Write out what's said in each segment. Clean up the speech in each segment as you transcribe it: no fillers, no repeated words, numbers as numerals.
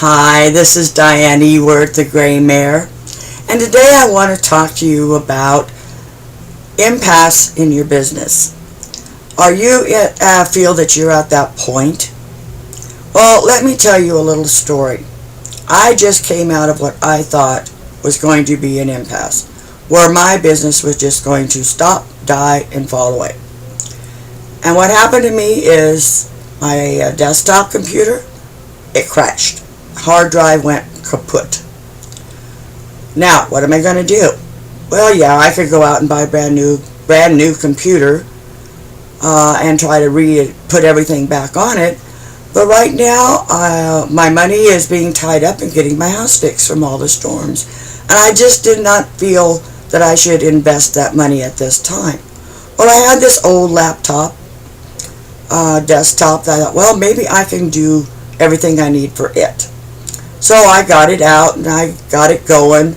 Hi, this is Diane Ewert, the Gray Mare, and today I want to talk to you about impasse in your business. Are you feel that you're at that point? Well, let me tell you a little story. I just came out of what I thought was going to be an impasse, where my business was just going to stop, die, and fall away. And what happened to me is my desktop computer, it crashed. Hard drive went kaput. Now, what am I going to do? Well, yeah, I could go out and buy a brand new computer and try to put everything back on it. But right now, my money is being tied up in getting my house fixed from all the storms. And I just did not feel that I should invest that money at this time. Well, I had this old laptop, desktop, that I thought, well, maybe I can do everything I need for it. So I got it out and I got it going,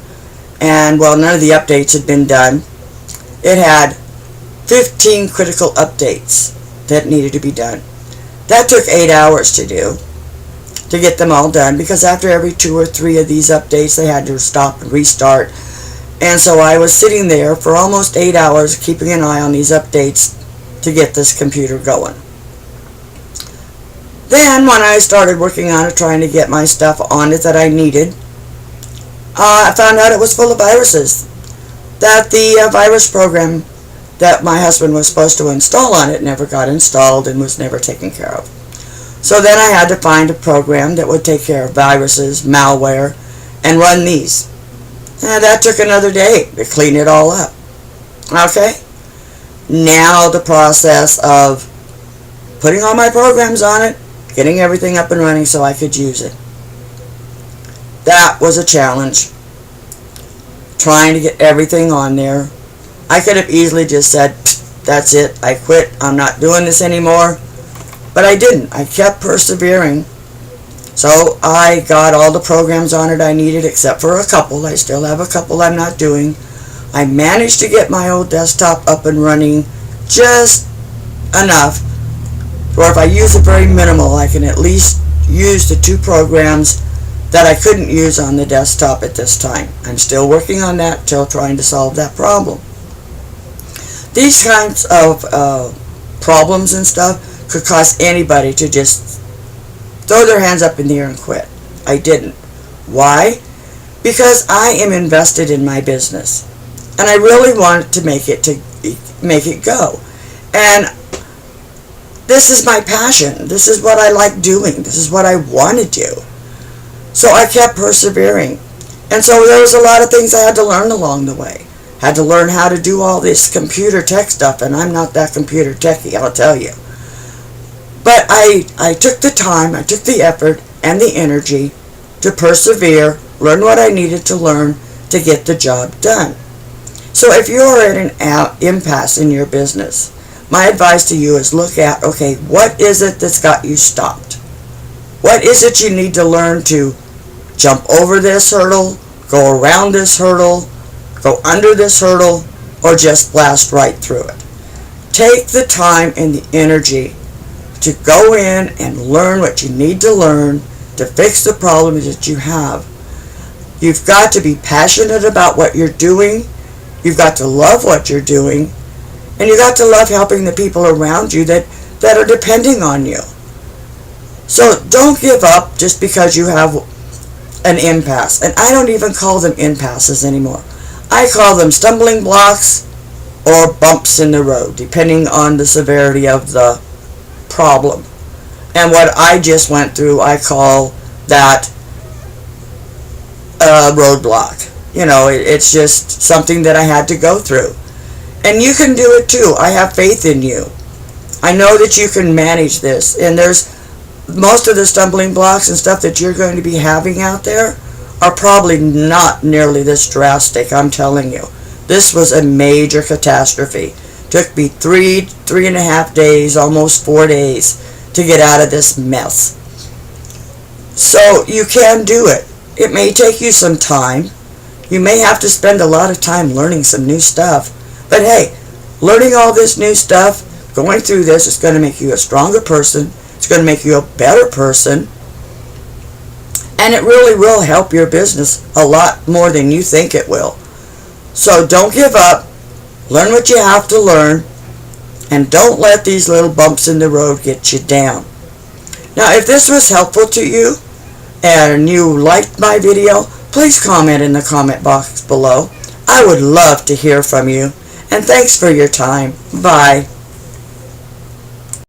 and well, none of the updates had been done. It had 15 critical updates that needed to be done. That took 8 hours to do, to get them all done, because after every 2 or 3 of these updates they had to stop and restart. And so I was sitting there for almost 8 hours keeping an eye on these updates to get this computer going. Then when I started working on it, trying to get my stuff on it that I needed, I found out it was full of viruses. That the virus program that my husband was supposed to install on it never got installed and was never taken care of. So then I had to find a program that would take care of viruses, malware, and run these. And that took another day to clean it all up. Okay? Now the process of putting all my programs on it, getting everything up and running so I could use it. That was a challenge. Trying to get everything on there. I could have easily just said, that's it, I quit, I'm not doing this anymore. But I didn't. I kept persevering. So I got all the programs on it I needed, except for a couple. I still have a couple I'm not doing. I managed to get my old desktop up and running just enough, or if I use it very minimal, I can at least use the 2 programs that I couldn't use on the desktop at this time. I'm still working on that, still trying to solve that problem. These kinds of problems and stuff could cause anybody to just throw their hands up in the air and quit. I didn't. Why? Because I am invested in my business, and I really wanted to make it go. And this is my passion. This is what I like doing. This is what I want to do. So I kept persevering. And so there was a lot of things I had to learn along the way. Had to learn how to do all this computer tech stuff, and I'm not that computer techie, I'll tell you. But I took the time, I took the effort and the energy to persevere, learn what I needed to learn to get the job done. So if you're at an impasse in your business, my advice to you is look at, okay, what is it that's got you stopped? What is it you need to learn to jump over this hurdle, go around this hurdle, go under this hurdle, or just blast right through it? Take the time and the energy to go in and learn what you need to learn to fix the problems that you have. You've got to be passionate about what you're doing. You've got to love what you're doing. And you got to love helping the people around you that are depending on you. So don't give up just because you have an impasse. And I don't even call them impasses anymore. I call them stumbling blocks or bumps in the road, depending on the severity of the problem. And what I just went through, I call that a roadblock. You know, it's just something that I had to go through. And you can do it too. I have faith in you. I know that you can manage this. And there's most of the stumbling blocks and stuff that you're going to be having out there are probably not nearly this drastic, I'm telling you. This was a major catastrophe. Took me 3.5 days, almost 4 days to get out of this mess. So you can do it. It may take you some time. You may have to spend a lot of time learning some new stuff. But hey, learning all this new stuff, going through this, is going to make you a stronger person. It's going to make you a better person. And it really will help your business a lot more than you think it will. So don't give up. Learn what you have to learn. And don't let these little bumps in the road get you down. Now, if this was helpful to you and you liked my video, please comment in the comment box below. I would love to hear from you. And thanks for your time. Bye.